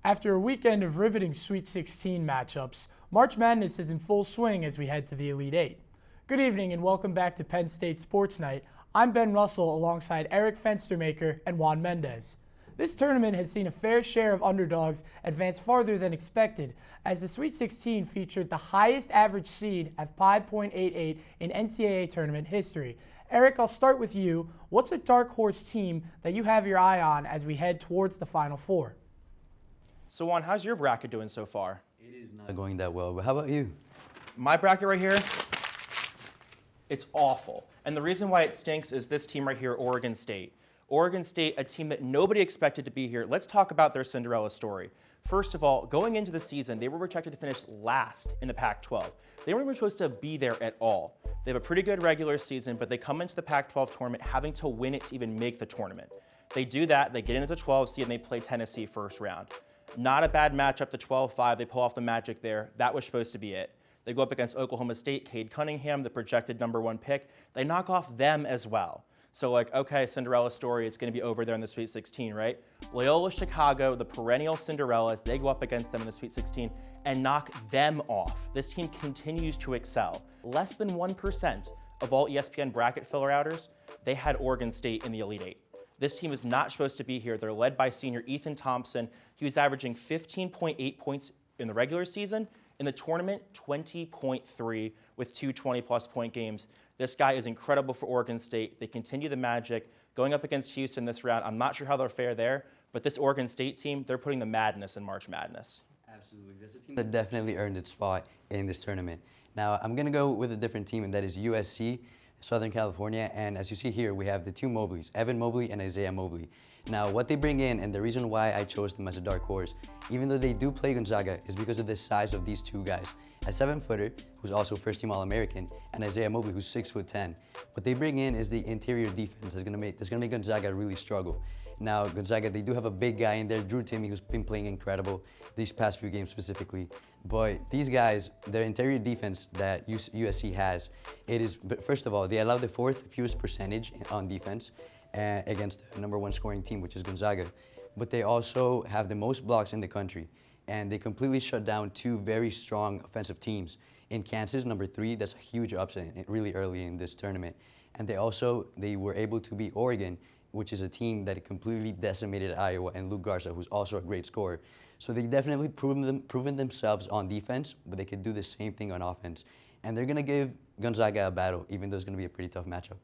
After a weekend of riveting Sweet 16 matchups, March Madness is in full swing as we head to the Elite Eight. Good evening and welcome back to Penn State Sports Night. I'm Ben Russell alongside Eric Fenstermaker and Juan Mendez. This tournament has seen a fair share of underdogs advance farther than expected, as the Sweet 16 featured the highest average seed at 5.88 in NCAA Tournament history. Eric, I'll start with you. What's a dark horse team that you have your eye on as we head towards the Final Four? So Juan, how's your bracket doing so far? It is not going that well, but how about you? My bracket right here, it's awful. And the reason why it stinks is this team right here, Oregon State. Oregon State, a team that nobody expected to be here. Let's talk about their Cinderella story. First of all, going into the season, they were projected to finish last in the Pac-12. They weren't even supposed to be there at all. They have a pretty good regular season, but they come into the Pac-12 tournament having to win it to even make the tournament. They do that, they get into the 12 seed, and they play Tennessee first round. Not a bad matchup, the 12-5. They pull off the magic there. That was supposed to be it. They go up against Oklahoma State, Cade Cunningham, the projected #1 pick. They knock off them as well. So okay, Cinderella story, it's going to be over there in the Sweet 16, right? Loyola Chicago, the perennial Cinderellas, they go up against them in the Sweet 16 and knock them off. This team continues to excel. Less than 1% of all ESPN bracket filler-outers, they had Oregon State in the Elite Eight. This team is not supposed to be here. They're led by senior Ethan Thompson. He was averaging 15.8 points in the regular season. In the tournament, 20.3 with two 20-plus point games. This guy is incredible for Oregon State. They continue the magic. Going up against Houston this round, I'm not sure how they'll fare there, but this Oregon State team, they're putting the madness in March Madness. Absolutely. That's a team that definitely earned its spot in this tournament. Now, I'm going to go with a different team, and that is USC, Southern California. And as you see here, we have the two Mobleys, Evan Mobley and Isaiah Mobley. Now, what they bring in, and the reason why I chose them as a dark horse, even though they do play Gonzaga, is because of the size of these two guys. A 7-footer, who's also first-team All-American, and Isaiah Mobley, who's 6'10". What they bring in is the interior defense that's gonna make Gonzaga really struggle. Now, Gonzaga, they do have a big guy in there, Drew Timme, who's been playing incredible these past few games specifically. But these guys, their interior defense that USC has, it is, first of all, they allow the fourth fewest percentage on defense against the #1 scoring team, which is Gonzaga. But they also have the most blocks in the country. And they completely shut down two very strong offensive teams. In Kansas, #3, that's a huge upset really early in this tournament. And they were able to beat Oregon, which is a team that completely decimated Iowa, and Luke Garza, who's also a great scorer. So they definitely proven themselves on defense, but they could do the same thing on offense. And they're going to give Gonzaga a battle, even though it's going to be a pretty tough matchup.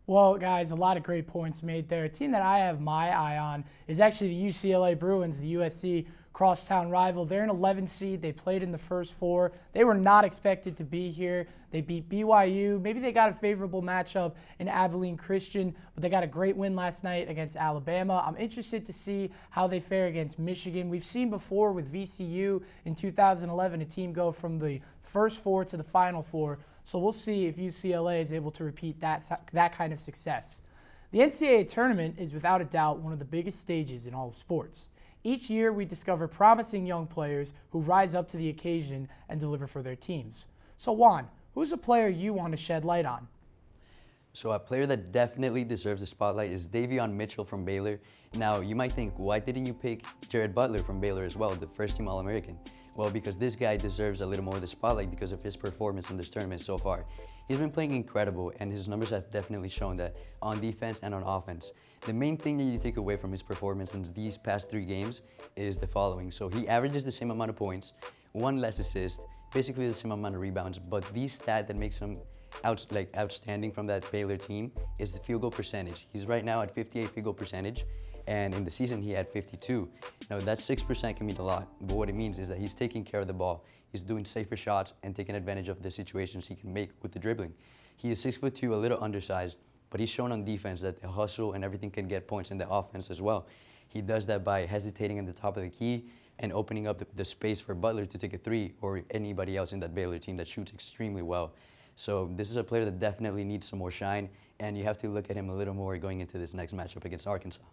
Well, guys, a lot of great points made there. A team that I have my eye on is actually the UCLA Bruins, the USC crosstown rival. They're an 11 seed. They played in the first four. They were not expected to be here. They beat BYU. Maybe they got a favorable matchup in Abilene Christian, but they got a great win last night against Alabama. I'm interested to see how they fare against Michigan. We've seen before with VCU in 2011 a team go from the first four to the Final Four. So we'll see if UCLA is able to repeat that kind of success. The NCAA Tournament is without a doubt one of the biggest stages in all of sports. Each year we discover promising young players who rise up to the occasion and deliver for their teams. So Juan, who's a player you want to shed light on? So a player that definitely deserves the spotlight is Davion Mitchell from Baylor. Now, you might think, why didn't you pick Jared Butler from Baylor as well, the first-team All-American? Well, because this guy deserves a little more of the spotlight because of his performance in this tournament so far. He's been playing incredible, and his numbers have definitely shown that on defense and on offense. The main thing that you take away from his performance in these past 3 games is the following. So he averages the same amount of points, 1 less assist, basically the same amount of rebounds, but the stat that makes him outstanding from that Baylor team is the field goal percentage. He's right now at 58 field goal percentage, and in the season he had 52. Now that 6% can mean a lot, but what it means is that he's taking care of the ball. He's doing safer shots and taking advantage of the situations he can make with the dribbling. He is 6'2", a little undersized, but he's shown on defense that the hustle and everything can get points in the offense as well. He does that by hesitating at the top of the key and opening up the space for Butler to take a 3 or anybody else in that Baylor team that shoots extremely well. So this is a player that definitely needs some more shine, and you have to look at him a little more going into this next matchup against Arkansas.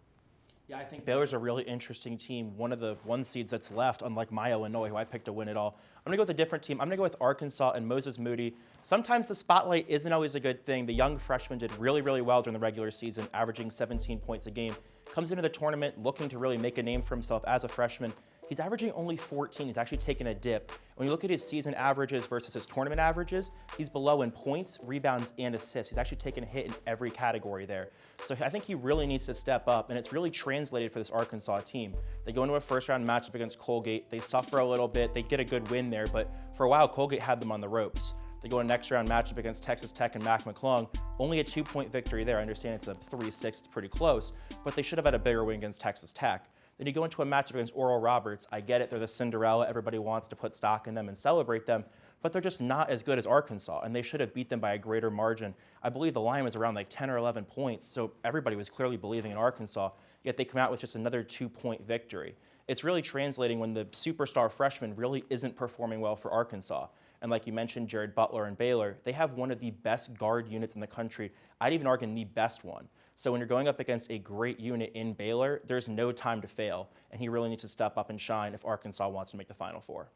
Yeah, I think Baylor's a really interesting team. One of the one seeds that's left, unlike my Illinois, who I picked to win it all. I'm going to go with a different team. I'm going to go with Arkansas and Moses Moody. Sometimes the spotlight isn't always a good thing. The young freshman did really, really well during the regular season, averaging 17 points a game. Comes into the tournament looking to really make a name for himself as a freshman. He's averaging only 14. He's actually taken a dip. When you look at his season averages versus his tournament averages, he's below in points, rebounds, and assists. He's actually taken a hit in every category there. So I think he really needs to step up, and it's really translated for this Arkansas team. They go into a first-round matchup against Colgate. They suffer a little bit. They get a good win there, but for a while, Colgate had them on the ropes. They go in a next-round matchup against Texas Tech and Mac McClung. Only a 2-point victory there. I understand it's a 3-6. It's pretty close, but they should have had a bigger win against Texas Tech. Then you go into a matchup against Oral Roberts. I get it. They're the Cinderella. Everybody wants to put stock in them and celebrate them, but they're just not as good as Arkansas, and they should have beat them by a greater margin. I believe the line was around like 10 or 11 points, so everybody was clearly believing in Arkansas, yet they come out with just another 2-point victory. It's really translating when the superstar freshman really isn't performing well for Arkansas. And like you mentioned, Jared Butler and Baylor, they have one of the best guard units in the country. I'd even argue the best one. So when you're going up against a great unit in Baylor, there's no time to fail, and he really needs to step up and shine if Arkansas wants to make the Final Four.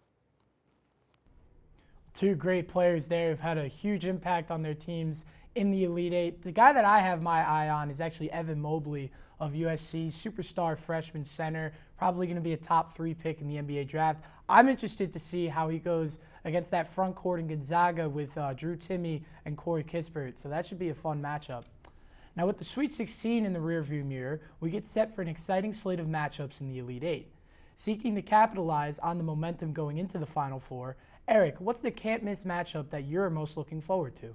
Two great players there who've had a huge impact on their teams in the Elite Eight. The guy that I have my eye on is actually Evan Mobley of USC, superstar freshman center, probably going to be a top 3 pick in the NBA draft. I'm interested to see how he goes against that front court in Gonzaga with Drew Timme and Corey Kispert, so that should be a fun matchup. Now with the Sweet 16 in the rearview mirror, we get set for an exciting slate of matchups in the Elite Eight. Seeking to capitalize on the momentum going into the Final Four, Eric, what's the can't-miss matchup that you're most looking forward to?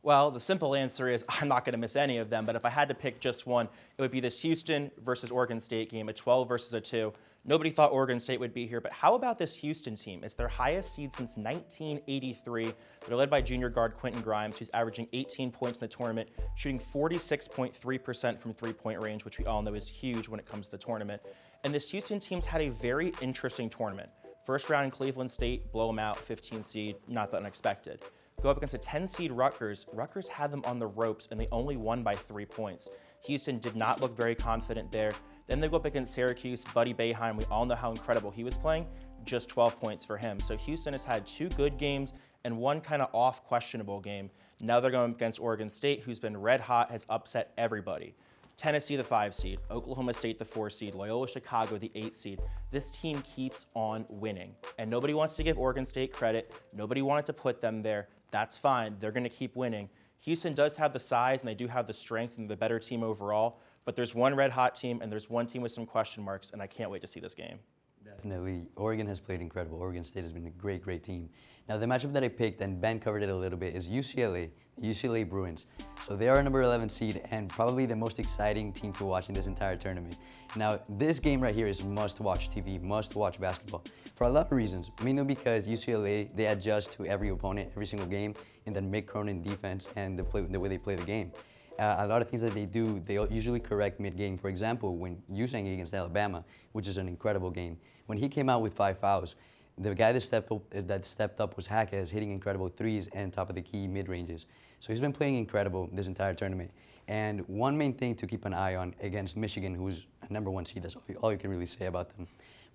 Well, the simple answer is I'm not going to miss any of them, but if I had to pick just one, it would be this Houston versus Oregon State game, a 12 versus a 2. Nobody thought Oregon State would be here, but how about this Houston team? It's their highest seed since 1983. They're led by junior guard Quentin Grimes, who's averaging 18 points in the tournament, shooting 46.3% from three-point range, which we all know is huge when it comes to the tournament. And this Houston team's had a very interesting tournament. First round in Cleveland State, blow them out, 15 seed, not that unexpected. Go up against a 10-seed Rutgers. Rutgers had them on the ropes, and they only won by 3 points. Houston did not look very confident there. Then they go up against Syracuse, Buddy Boeheim. We all know how incredible he was playing. Just 12 points for him. So Houston has had 2 good games and 1 kind of off questionable game. Now they're going against Oregon State, who's been red hot, has upset everybody. Tennessee, the 5 seed, Oklahoma State, the 4 seed, Loyola Chicago, the 8 seed. This team keeps on winning. And nobody wants to give Oregon State credit. Nobody wanted to put them there. That's fine. They're going to keep winning. Houston does have the size, and they do have the strength and the better team overall. But there's one red hot team, and there's one team with some question marks, and I can't wait to see this game. Definitely. Oregon has played incredible. Oregon State has been a great, great team. Now, the matchup that I picked, and Ben covered it a little bit, is UCLA, the UCLA Bruins. So they are a number 11 seed and probably the most exciting team to watch in this entire tournament. Now, this game right here is must-watch TV, must-watch basketball for a lot of reasons. Mainly because UCLA, they adjust to every opponent, every single game, in the Mick Cronin defense and the way they play the game. A lot of things that they do, they usually correct mid-game. For example, when USANG against Alabama, which is an incredible game, when he came out with 5 fouls, the guy that stepped up was Jaquez, hitting incredible threes and top of the key mid-ranges. So he's been playing incredible this entire tournament. And one main thing to keep an eye on against Michigan, who's a number 1 seed, that's all you can really say about them.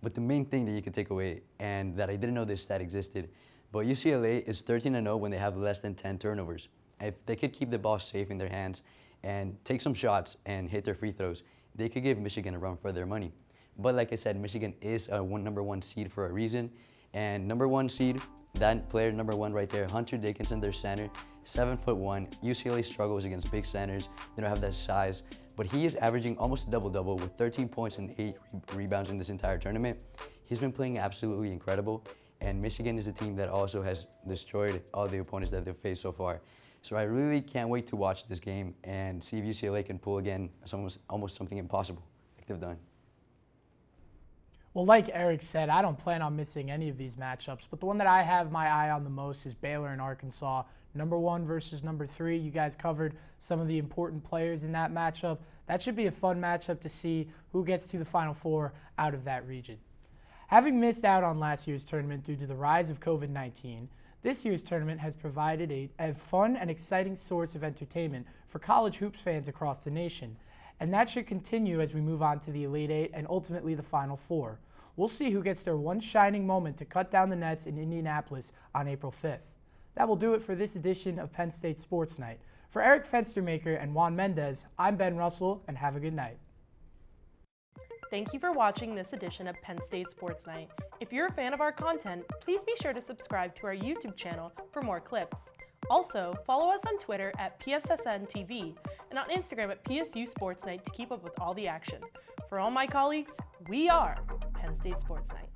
But the main thing that you can take away, and that I didn't know this stat existed, but UCLA is 13-0 when they have less than 10 turnovers. If they could keep the ball safe in their hands and take some shots and hit their free throws, they could give Michigan a run for their money. But like I said, Michigan is a number 1 seed for a reason. And number 1 seed, that player number 1 right there, Hunter Dickinson, their center, 7'1". UCLA struggles against big centers. They don't have that size. But he is averaging almost a double-double with 13 points and 8 rebounds in this entire tournament. He's been playing absolutely incredible. And Michigan is a team that also has destroyed all the opponents that they've faced so far. So I really can't wait to watch this game and see if UCLA can pull again almost something impossible like they've done. Well, like Eric said, I don't plan on missing any of these matchups, but the one that I have my eye on the most is Baylor and Arkansas. Number 1 versus number 3. You guys covered some of the important players in that matchup. That should be a fun matchup to see who gets to the Final Four out of that region. Having missed out on last year's tournament due to the rise of COVID-19, this year's tournament has provided a fun and exciting source of entertainment for college hoops fans across the nation. And that should continue as we move on to the Elite Eight and ultimately the Final Four. We'll see who gets their one shining moment to cut down the nets in Indianapolis on April 5th. That will do it for this edition of Penn State Sports Night. For Eric Fenstermaker and Juan Mendez, I'm Ben Russell, and have a good night. Thank you for watching this edition of Penn State Sports Night. If you're a fan of our content, please be sure to subscribe to our YouTube channel for more clips. Also, follow us on Twitter at PSSN TV and on Instagram at PSU Sports Night to keep up with all the action. For all my colleagues, we are Penn State Sports Night.